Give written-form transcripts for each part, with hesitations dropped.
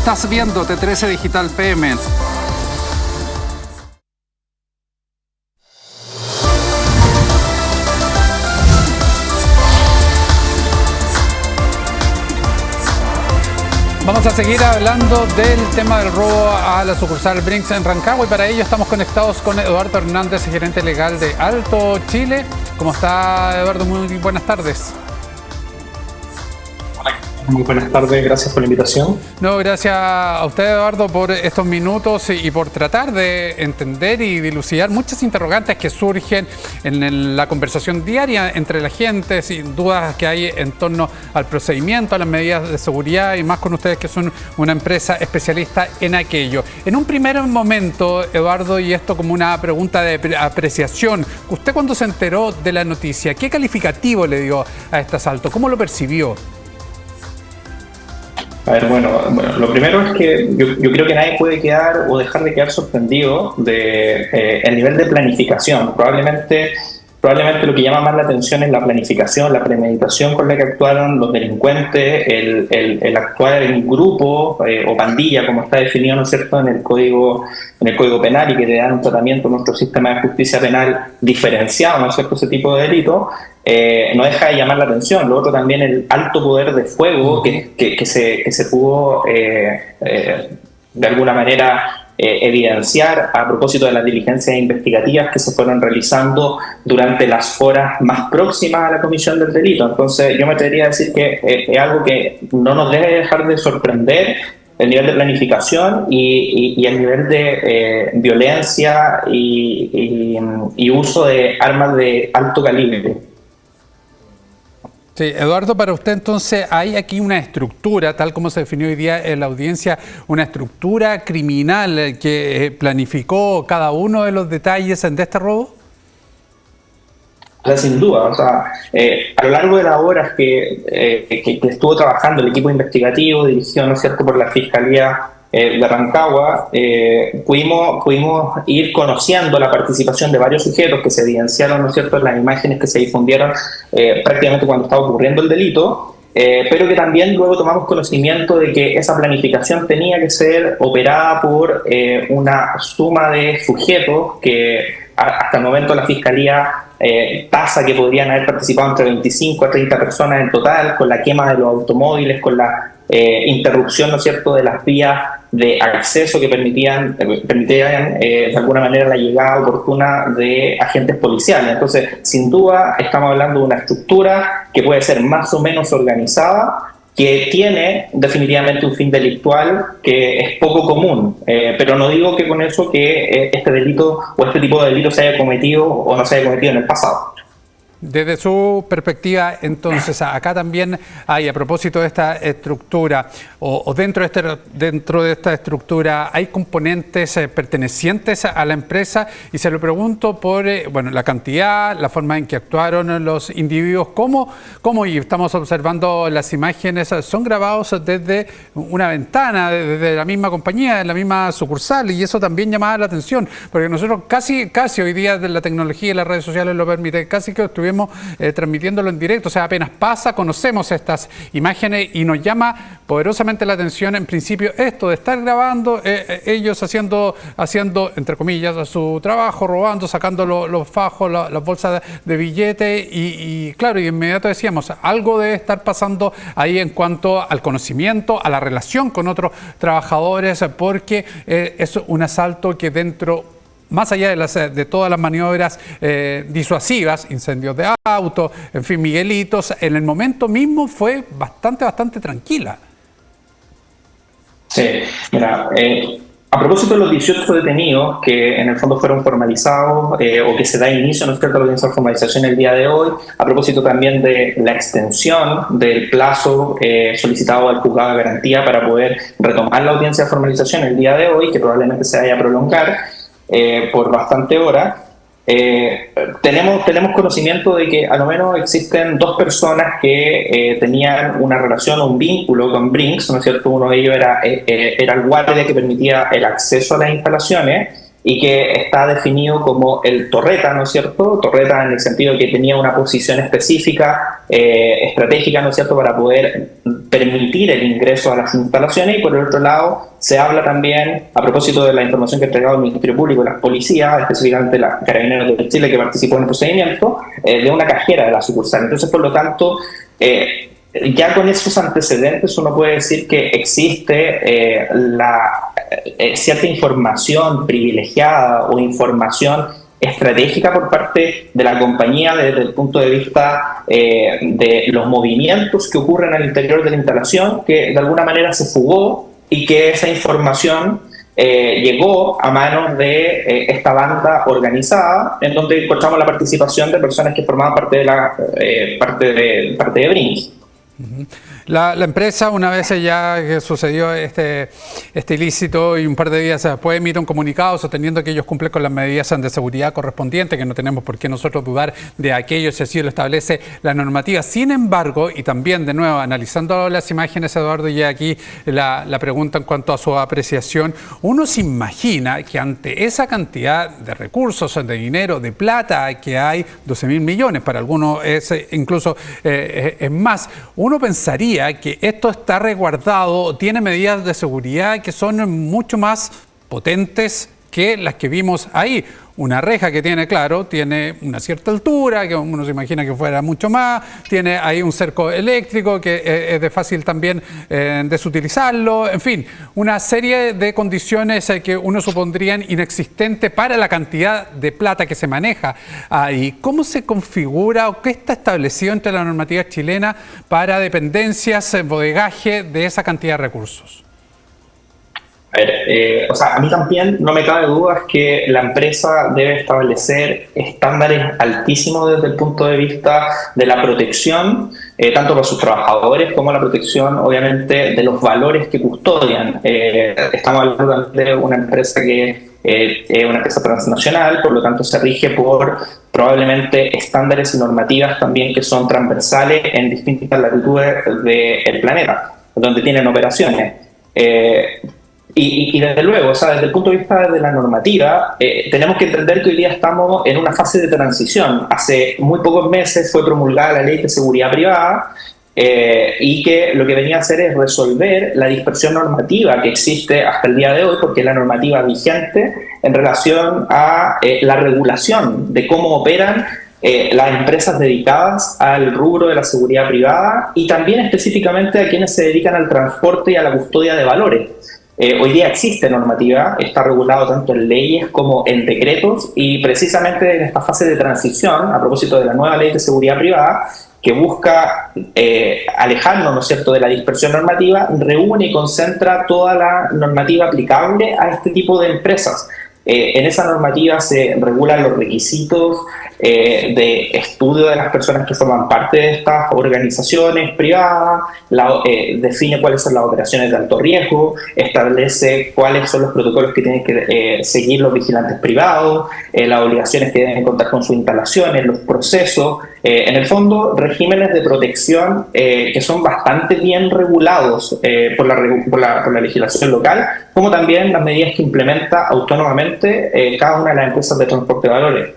Estás viendo T13 Digital PM. Vamos a seguir hablando del tema del robo a la sucursal Brinks en Rancagua y para ello estamos conectados con Eduardo Hernández, gerente legal de Alto Chile. ¿Cómo está, Eduardo? Muy buenas tardes. Muy buenas tardes, gracias por la invitación. No, gracias a usted, Eduardo, por estos minutos y por tratar de entender y dilucidar muchas interrogantes que surgen en la conversación diaria entre la gente, sin dudas que hay en torno al procedimiento, a las medidas de seguridad y más con ustedes que son una empresa especialista en aquello. En un primer momento, Eduardo, y esto como una pregunta de apreciación, usted cuando se enteró de la noticia, ¿qué calificativo le dio a este asalto? ¿Cómo lo percibió? A ver, bueno, lo primero es que yo creo que nadie puede quedar o dejar de quedar sorprendido de el nivel de planificación. Probablemente lo que llama más la atención es la planificación, la premeditación con la que actuaron los delincuentes, el actuar en grupo o pandilla, como está definido, ¿no es cierto?, en el código penal y que le dan un tratamiento a nuestro sistema de justicia penal diferenciado, ¿no es cierto?, ese tipo de delito. No deja de llamar la atención. Lo otro también, el alto poder de fuego que se pudo de alguna manera evidenciar a propósito de las diligencias investigativas que se fueron realizando durante las horas más próximas a la comisión del delito. Entonces yo me atrevería a decir que es algo que no nos debe dejar de sorprender, el nivel de planificación y el nivel de violencia y uso de armas de alto calibre. Sí, Eduardo, para usted entonces hay aquí una estructura, tal como se definió hoy día en la audiencia, una estructura criminal que planificó cada uno de los detalles de este robo. Sin duda, o sea, a lo largo de las horas que estuvo trabajando el equipo investigativo dirigido, ¿no es cierto?, por la Fiscalía de Rancagua, pudimos ir conociendo la participación de varios sujetos que se evidenciaron, ¿no es cierto?, en las imágenes que se difundieron prácticamente cuando estaba ocurriendo el delito, pero que también luego tomamos conocimiento de que esa planificación tenía que ser operada por una suma de sujetos que hasta el momento la Fiscalía tasa que podrían haber participado entre 25 a 30 personas en total, con la quema de los automóviles, con la interrupción, ¿no es cierto?, de las vías de acceso que permitían de alguna manera la llegada oportuna de agentes policiales. Entonces, sin duda, estamos hablando de una estructura que puede ser más o menos organizada, que tiene definitivamente un fin delictual que es poco común, pero no digo que con eso que este delito o este tipo de delito se haya cometido o no se haya cometido en el pasado. Desde su perspectiva, entonces, acá también hay, a propósito de esta estructura, o dentro de esta estructura, hay componentes pertenecientes a la empresa, y se lo pregunto por la cantidad, la forma en que actuaron los individuos, cómo y estamos observando las imágenes, son grabados desde una ventana, desde la misma compañía, de la misma sucursal, y eso también llamaba la atención, porque nosotros casi hoy día de la tecnología y las redes sociales lo permiten, casi que estuvimos transmitiéndolo en directo, o sea, apenas pasa, conocemos estas imágenes y nos llama poderosamente la atención en principio esto de estar grabando, ellos haciendo, entre comillas, su trabajo, robando, sacando los fajos, las bolsas de billetes y claro, y de inmediato decíamos, algo debe estar pasando ahí en cuanto al conocimiento, a la relación con otros trabajadores, porque es un asalto que más allá de todas las maniobras disuasivas, incendios de auto, en fin, Miguelitos, en el momento mismo fue bastante tranquila. Sí, mira, a propósito de los 18 detenidos que en el fondo fueron formalizados o que se da inicio, ¿no es cierto?, a la audiencia de formalización el día de hoy, a propósito también de la extensión del plazo solicitado al juzgado de garantía para poder retomar la audiencia de formalización el día de hoy, que probablemente se vaya a prolongar por bastante hora. Tenemos conocimiento de que a lo menos existen dos personas que tenían una relación o un vínculo con Brinks, ¿no es cierto? Uno de ellos era el guardia que permitía el acceso a las instalaciones y que está definido como el torreta, ¿no es cierto? Torreta en el sentido de que tenía una posición específica, estratégica, ¿no es cierto?, para poder permitir el ingreso a las instalaciones. Y por el otro lado, se habla también, a propósito de la información que ha entregado el Ministerio Público y las policías, específicamente la Carabineros de Chile que participó en el procedimiento, de una cajera de la sucursal. Entonces, por lo tanto, ya con esos antecedentes uno puede decir que existe cierta información privilegiada o información estratégica por parte de la compañía desde el punto de vista de los movimientos que ocurren al interior de la instalación, que de alguna manera se fugó y que esa información llegó a manos de esta banda organizada, en donde encontramos la participación de personas que formaban parte de Brinks. La empresa, una vez ya que sucedió este ilícito y un par de días después, emite un comunicado sosteniendo que ellos cumplen con las medidas de seguridad correspondientes, que no tenemos por qué nosotros dudar de aquello si así lo establece la normativa. Sin embargo, y también de nuevo, analizando las imágenes, Eduardo, y aquí la pregunta en cuanto a su apreciación, uno se imagina que ante esa cantidad de recursos, de dinero, de plata que hay, 12.000 millones, para algunos es incluso es más, uno pensaría que esto está resguardado, tiene medidas de seguridad que son mucho más potentes que las que vimos ahí. Una reja que tiene, claro, tiene una cierta altura, que uno se imagina que fuera mucho más, tiene ahí un cerco eléctrico que es de fácil también desutilizarlo, en fin, una serie de condiciones que uno supondrían inexistentes para la cantidad de plata que se maneja ahí. ¿Cómo se configura o qué está establecido entre la normativa chilena para dependencias, bodegaje de esa cantidad de recursos? A ver, a mí también no me cabe duda que la empresa debe establecer estándares altísimos desde el punto de vista de la protección, tanto para sus trabajadores como la protección, obviamente, de los valores que custodian. Estamos hablando de una empresa que es una empresa transnacional, por lo tanto se rige por probablemente estándares y normativas también que son transversales en distintas latitudes del planeta, donde tienen operaciones. Y desde luego, desde el punto de vista de la normativa, tenemos que entender que hoy día estamos en una fase de transición. Hace muy pocos meses fue promulgada la Ley de Seguridad Privada y que lo que venía a hacer es resolver la dispersión normativa que existe hasta el día de hoy, porque es la normativa vigente en relación a la regulación de cómo operan las empresas dedicadas al rubro de la seguridad privada y también específicamente a quienes se dedican al transporte y a la custodia de valores. Hoy día existe normativa, está regulado tanto en leyes como en decretos y precisamente en esta fase de transición, a propósito de la nueva Ley de Seguridad Privada, que busca alejarnos, ¿no es cierto?, de la dispersión normativa, reúne y concentra toda la normativa aplicable a este tipo de empresas. En esa normativa se regulan los requisitos de estudio de las personas que forman parte de estas organizaciones privadas, define cuáles son las operaciones de alto riesgo, establece cuáles son los protocolos que tienen que seguir los vigilantes privados, las obligaciones que deben contar con sus instalaciones, los procesos, en el fondo regímenes de protección que son bastante bien regulados por la legislación local, como también las medidas que implementa autónomamente cada una de las empresas de transporte de valores.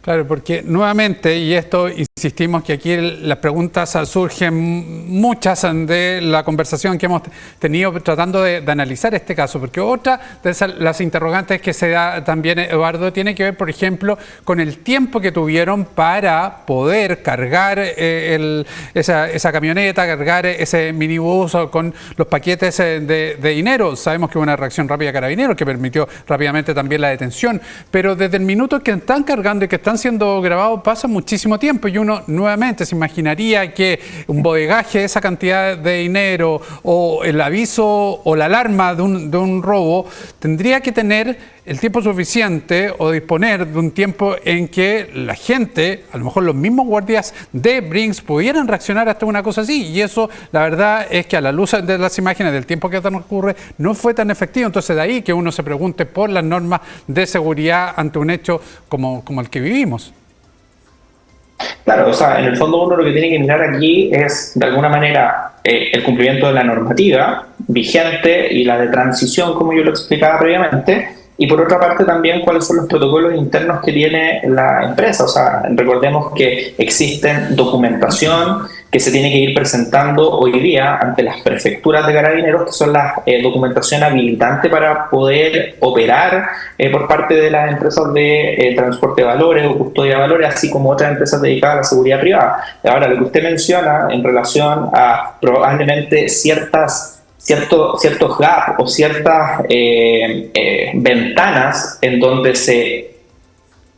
Claro, porque nuevamente, y esto insistimos que aquí las preguntas surgen muchas de la conversación que hemos tenido tratando de analizar este caso, porque otra de las interrogantes que se da también, Eduardo, tiene que ver, por ejemplo, con el tiempo que tuvieron para poder cargar esa camioneta, cargar ese minibús con los paquetes de dinero. Sabemos que hubo una reacción rápida de Carabineros que permitió rápidamente también la detención, pero desde el minuto que están cargando y que están siendo grabados pasa muchísimo tiempo y uno nuevamente se imaginaría que un bodegaje de esa cantidad de dinero o el aviso o la alarma de un robo tendría que tener el tiempo suficiente o disponer de un tiempo en que la gente, a lo mejor los mismos guardias de Brinks pudieran reaccionar hasta una cosa así, y eso la verdad es que a la luz de las imágenes del tiempo que transcurre no fue tan efectivo. Entonces de ahí que uno se pregunte por las normas de seguridad ante un hecho como el que vivimos. Claro, en el fondo uno lo que tiene que mirar aquí es de alguna manera el cumplimiento de la normativa vigente y la de transición, como yo lo explicaba previamente, y por otra parte también cuáles son los protocolos internos que tiene la empresa. O sea, recordemos que existen documentación que se tiene que ir presentando hoy día ante las prefecturas de carabineros, que son la documentación habilitante para poder operar por parte de las empresas de transporte de valores o custodia de valores, así como otras empresas dedicadas a la seguridad privada. Ahora, lo que usted menciona en relación a probablemente ciertos gaps o ciertas ventanas en donde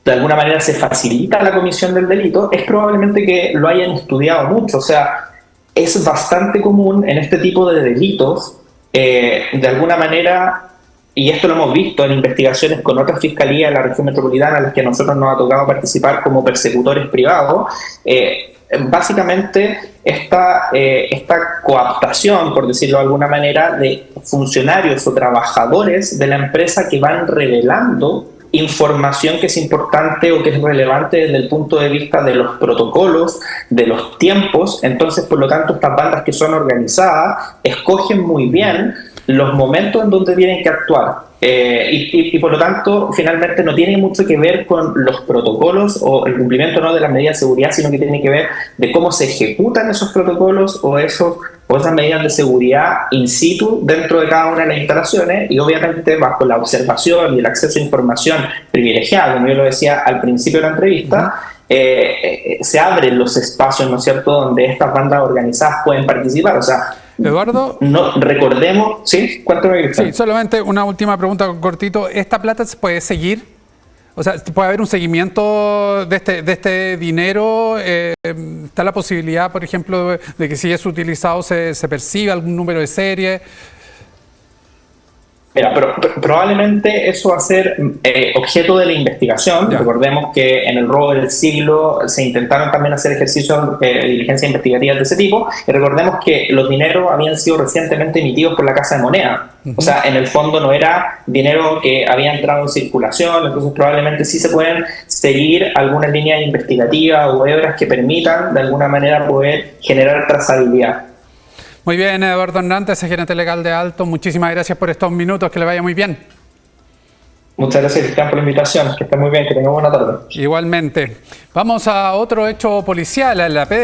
de alguna manera se facilita la comisión del delito, es probablemente que lo hayan estudiado mucho. O sea, es bastante común en este tipo de delitos, de alguna manera, y esto lo hemos visto en investigaciones con otras fiscalías de la región metropolitana, en las que a nosotros nos ha tocado participar como persecutores privados. Básicamente esta coaptación, por decirlo de alguna manera, de funcionarios o trabajadores de la empresa que van revelando información que es importante o que es relevante desde el punto de vista de los protocolos, de los tiempos. Entonces, por lo tanto, estas bandas que son organizadas escogen muy bien los momentos en donde tienen que actuar. Y por lo tanto, finalmente no tiene mucho que ver con los protocolos o el cumplimiento no de las medidas de seguridad, sino que tiene que ver de cómo se ejecutan esos protocolos o esas medidas de seguridad in situ dentro de cada una de las instalaciones, y obviamente bajo la observación y el acceso a información privilegiada, como yo lo decía al principio de la entrevista. Se abren los espacios, ¿no es cierto?, donde estas bandas organizadas pueden participar. O sea, Eduardo, no recordemos, ¿sí? ¿Cuánto me gusta? Sí, solamente una última pregunta cortito. ¿Esta plata se puede seguir? O sea, ¿puede haber un seguimiento de este dinero? ¿Está la posibilidad, por ejemplo, de que si es utilizado se perciba algún número de serie? Mira, pero probablemente eso va a ser objeto de la investigación. Ya. Recordemos que en el robo del siglo se intentaron también hacer ejercicios de diligencia investigativa de ese tipo, y recordemos que los dineros habían sido recientemente emitidos por la Casa de Moneda. O sea, en el fondo no era dinero que había entrado en circulación, entonces probablemente sí se pueden seguir algunas líneas investigativas o hebras que permitan de alguna manera poder generar trazabilidad. Muy bien, Eduardo Hernández, gerente legal de Alto. Muchísimas gracias por estos minutos, que le vaya muy bien. Muchas gracias, Cristian, por la invitación. Que esté muy bien, que tenga buena tarde. Igualmente. Vamos a otro hecho policial. La PDI